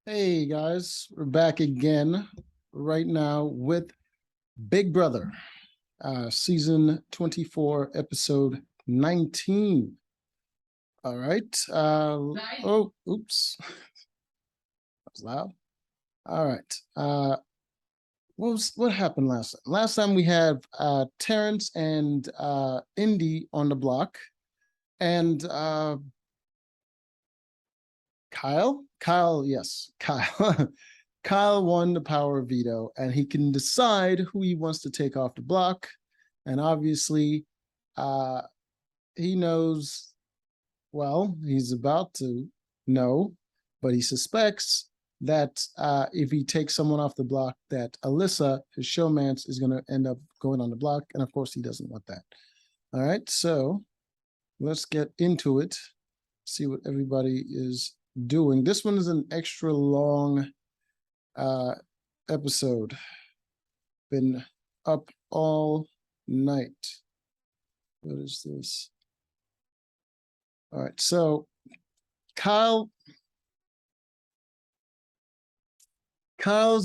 Hey guys, we're back again right now with Big Brother, season 24, episode 19. All right. Oh, oops. That was loud. All right. What happened last time? Last time we had Terrence and Indy on the block, and Kyle, yes, Kyle. Kyle won the power veto, and he can decide who he wants to take off the block. And obviously, uh, he knows, well, he's about to know, but he suspects that if he takes someone off the block, that Alyssa, his showmance, is going to end up going on the block. And of course, he doesn't want that. All right, so let's get into it, see what everybody is doing. This one is an extra long episode. Been up all night. What is this? All right, so Kyle's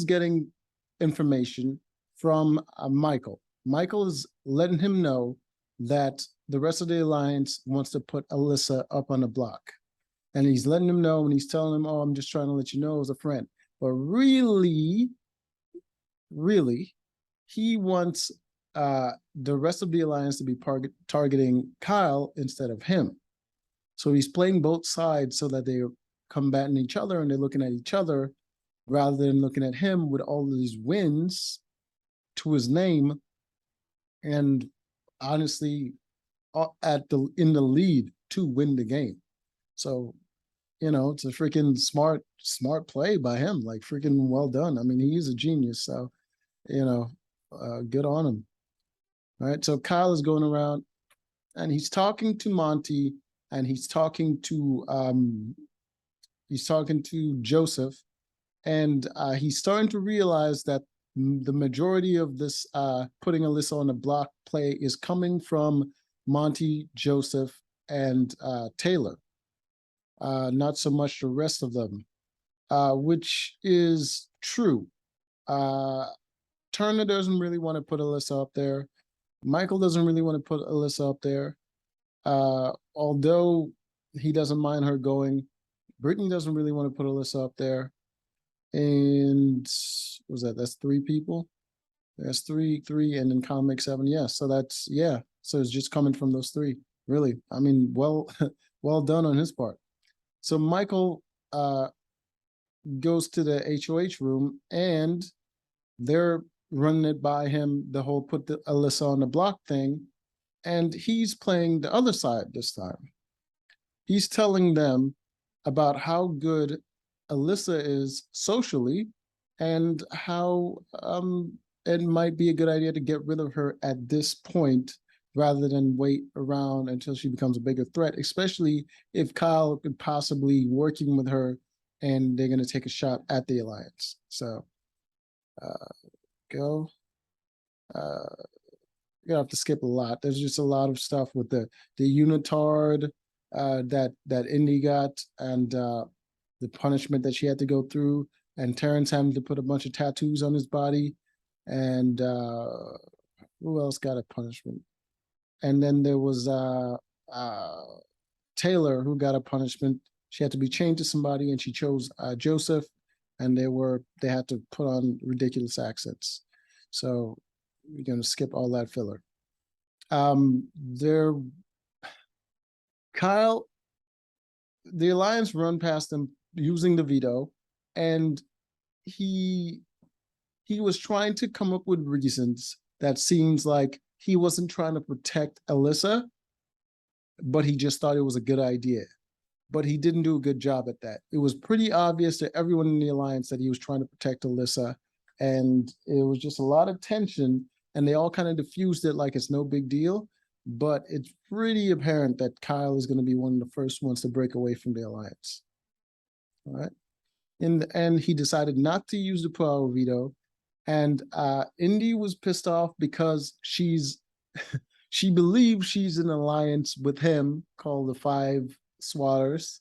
getting information from Michael. Michael is letting him know that the rest of the alliance wants to put Alyssa up on the block. And he's letting him know, and he's telling him, oh, I'm just trying to let you know as a friend. But really, he wants the rest of the alliance to be targeting Kyle instead of him. So he's playing both sides so that they're combating each other and they're looking at each other rather than looking at him with all of these wins to his name. And honestly, in the lead to win the game. So, it's a freaking smart play by him. Like, freaking well done. I mean, he's a genius. So, good on him. All right. So Kyle is going around and he's talking to Monty, and he's talking to Joseph, and he's starting to realize that the majority of this putting Alyssa on the block play is coming from Monty, Joseph, and Taylor, not so much the rest of them, which is true. Turner doesn't really want to put Alyssa up there. Michael doesn't really want to put Alyssa up there. Although he doesn't mind her going, Brittany doesn't really want to put Alyssa up there. And what was that? That's three people. That's three, and then Kyle makes seven. Yeah. So So it's just coming from those three. Really. I mean, well, well done on his part. So Michael goes to the HOH room, and they're running it by him, the whole put the Alyssa on the block thing. And he's playing the other side this time. He's telling them about how good Alyssa is socially and how it might be a good idea to get rid of her at this point rather than wait around until she becomes a bigger threat, especially if Kyle could possibly working with her and they're going to take a shot at the alliance. So go. You have to skip a lot. There's just a lot of stuff with the unitard that Indy got, and the punishment that she had to go through, and Terrence having to put a bunch of tattoos on his body, and who else got a punishment? And then there was Taylor, who got a punishment. She had to be chained to somebody, and she chose Joseph, and they had to put on ridiculous accents. So we're going to skip all that filler. Kyle, the alliance run past him using the veto, and he was trying to come up with reasons that seems like he wasn't trying to protect Alyssa, but he just thought it was a good idea. But he didn't do a good job at that. It was pretty obvious to everyone in the alliance that he was trying to protect Alyssa, and it was just a lot of tension, and they all kind of diffused it like it's no big deal. But it's pretty apparent that Kyle is going to be one of the first ones to break away from the alliance. All right. In the end, he decided not to use the power veto, and Indy was pissed off because she believes she's in an alliance with him called the Five Swatters.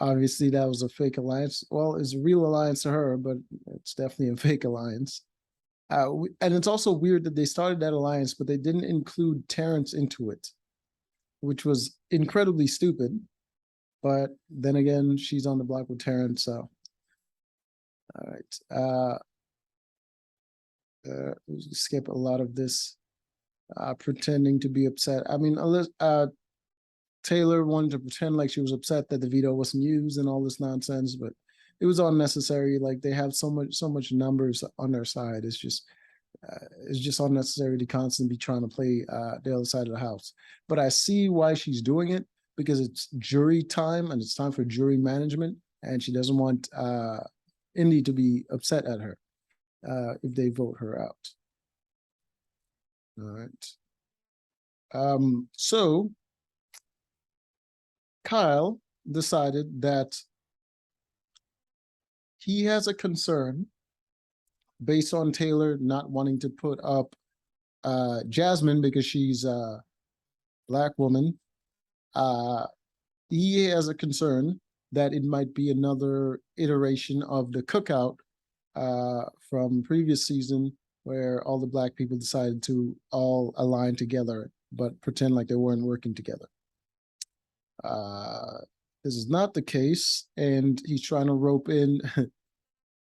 Obviously, that was a fake alliance. Well, it's a real alliance to her, but it's definitely a fake alliance. And it's also weird that they started that alliance, but they didn't include Terrence into it, which was incredibly stupid. But then again, she's on the block with Terrence, so all right. Skip a lot of this pretending to be upset. I mean, Taylor wanted to pretend like she was upset that the veto wasn't used and all this nonsense, but it was unnecessary. Like they have so much numbers on their side. It's just unnecessary to constantly be trying to play the other side of the house. But I see why she's doing it, because it's jury time and it's time for jury management, and she doesn't want Indy to be upset at her if they vote her out. All right. So Kyle decided that he has a concern based on Taylor not wanting to put up Jasmine because she's a Black woman. He has a concern that it might be another iteration of the cookout from previous season, where all the Black people decided to all align together but pretend like they weren't working together. This is not the case, and he's trying to rope in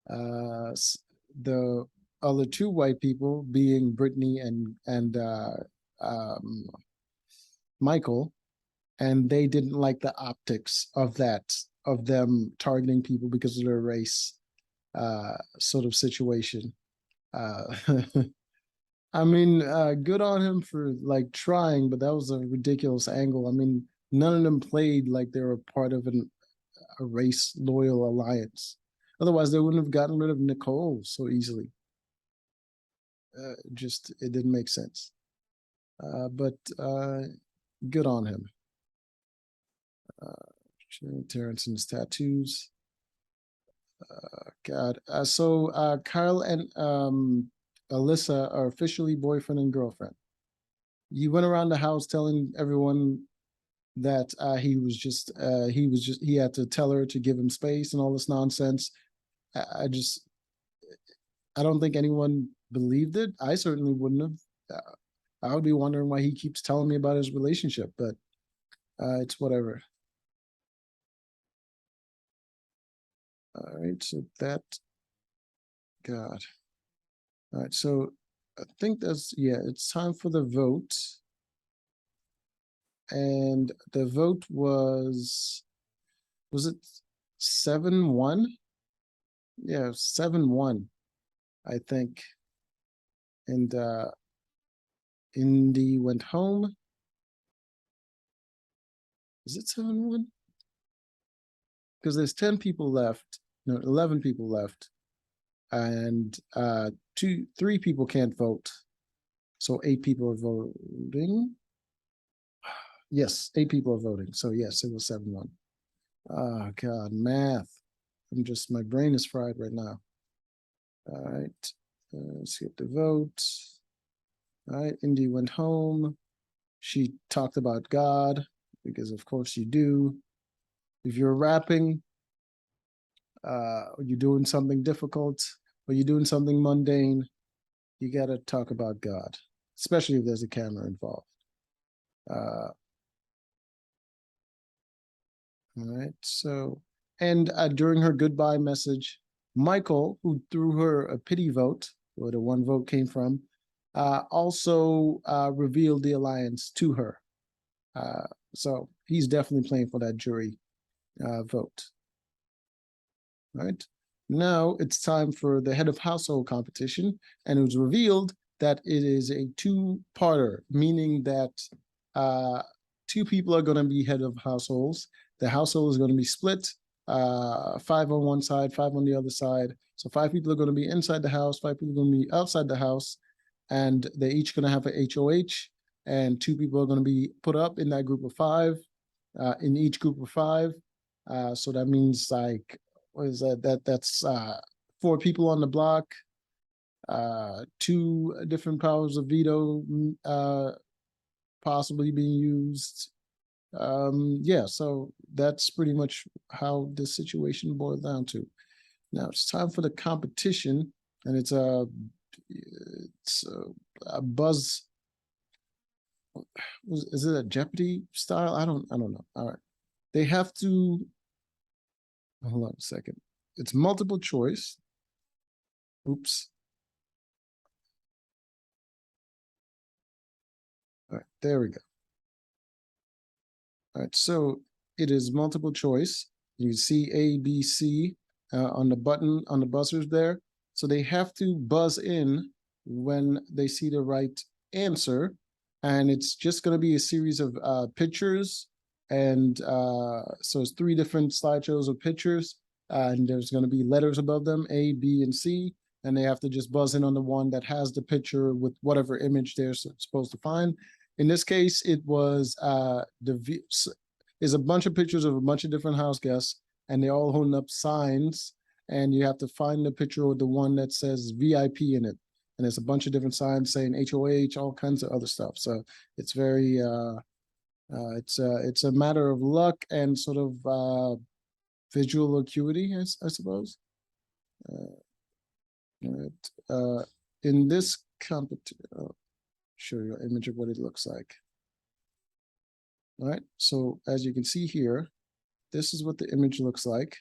the other two white people, being Brittany and Michael, and they didn't like the optics of them targeting people because of their race, sort of situation. I mean, good on him for like trying, but that was a ridiculous angle. I mean, none of them played like they were part of a race loyal alliance. Otherwise, they wouldn't have gotten rid of Nicole so easily. It didn't make sense. But good on him. Terrence and his tattoos. God. So Kyle and Alyssa are officially boyfriend and girlfriend. You went around the house telling everyone that he had to tell her to give him space and all this nonsense. I don't think anyone believed it. I certainly wouldn't have. I would be wondering why he keeps telling me about his relationship, but it's whatever. All right, so that, God. All right, so I think it's time for the vote. And the vote was it 7-1? Yeah, 7-1, I think. And Indy went home. Is it 7-1? Because there's 10 people left, no, 11 people left, and 3 people can't vote. So 8 people are voting. Yes, 8 people are voting. So yes, it was 7-1. Oh God, math. My brain is fried right now. All right, let's get the vote. All right, Indy went home. She talked about God, because of course you do. If you're rapping, or you're doing something difficult, or you're doing something mundane, you gotta talk about God, especially if there's a camera involved. All right, so, and during her goodbye message, Michael, who threw her a pity vote, where the 1 vote came from, also revealed the alliance to her. So he's definitely playing for that jury vote. All right. Now it's time for the head of household competition, and it was revealed that it is a 2-parter, meaning that 2 people are going to be head of households. The household is going to be split, 5 on one side, 5 on the other side. So 5 people are going to be inside the house, 5 people are going to be outside the house, and they're each going to have an HOH, and 2 people are going to be put up in that group of 5, in each group of 5. So that means like, what is that? That's 4 people on the block, 2 different powers of veto possibly being used. Yeah, so that's pretty much how this situation boils down to. Now it's time for the competition, and it's a buzz. Is it a Jeopardy style? I don't know. All right, they have to. Hold on a second. It's multiple choice. Oops. All right, there we go. All right, so it is multiple choice. You see A, B, C on the button, on the buzzers there. So they have to buzz in when they see the right answer. And it's just going to be a series of pictures. And so it's 3 different slideshows of pictures. And there's going to be letters above them, A, B, and C. And they have to just buzz in on the one that has the picture with whatever image they're supposed to find. In this case, it was is a bunch of pictures of a bunch of different house guests, and they're all holding up signs, and you have to find the picture with the one that says VIP in it. And there's a bunch of different signs saying HOH, all kinds of other stuff. So it's very it's a matter of luck and sort of visual acuity, I suppose. In this competition, show you an image of what it looks like. All right, so as you can see here, this is what the image looks like.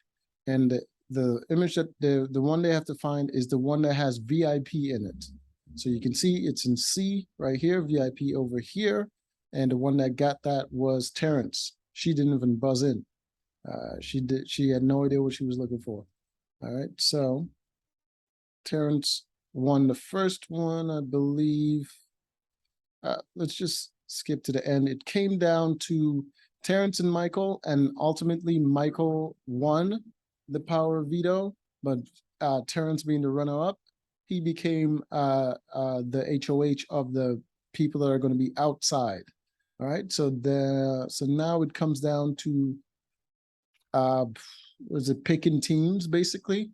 And the image that the one they have to find is the one that has VIP in it. So you can see it's in C right here, VIP over here. And the one that got that was Terrence. She didn't even buzz in. She had no idea what she was looking for. All right, so Terrence won the first one, I believe. Let's just skip to the end. It came down to Terrence and Michael, and ultimately Michael won the power veto, but Terrence being the runner-up, he became the HOH of the people that are going to be outside. All right, so now it comes down to was it picking teams basically,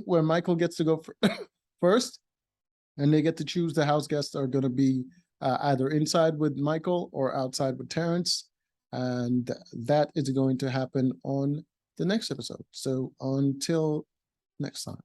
where Michael gets to go first, and they get to choose the house guests that are going to be either inside with Michael or outside with Terrence. And that is going to happen on the next episode. So until next time.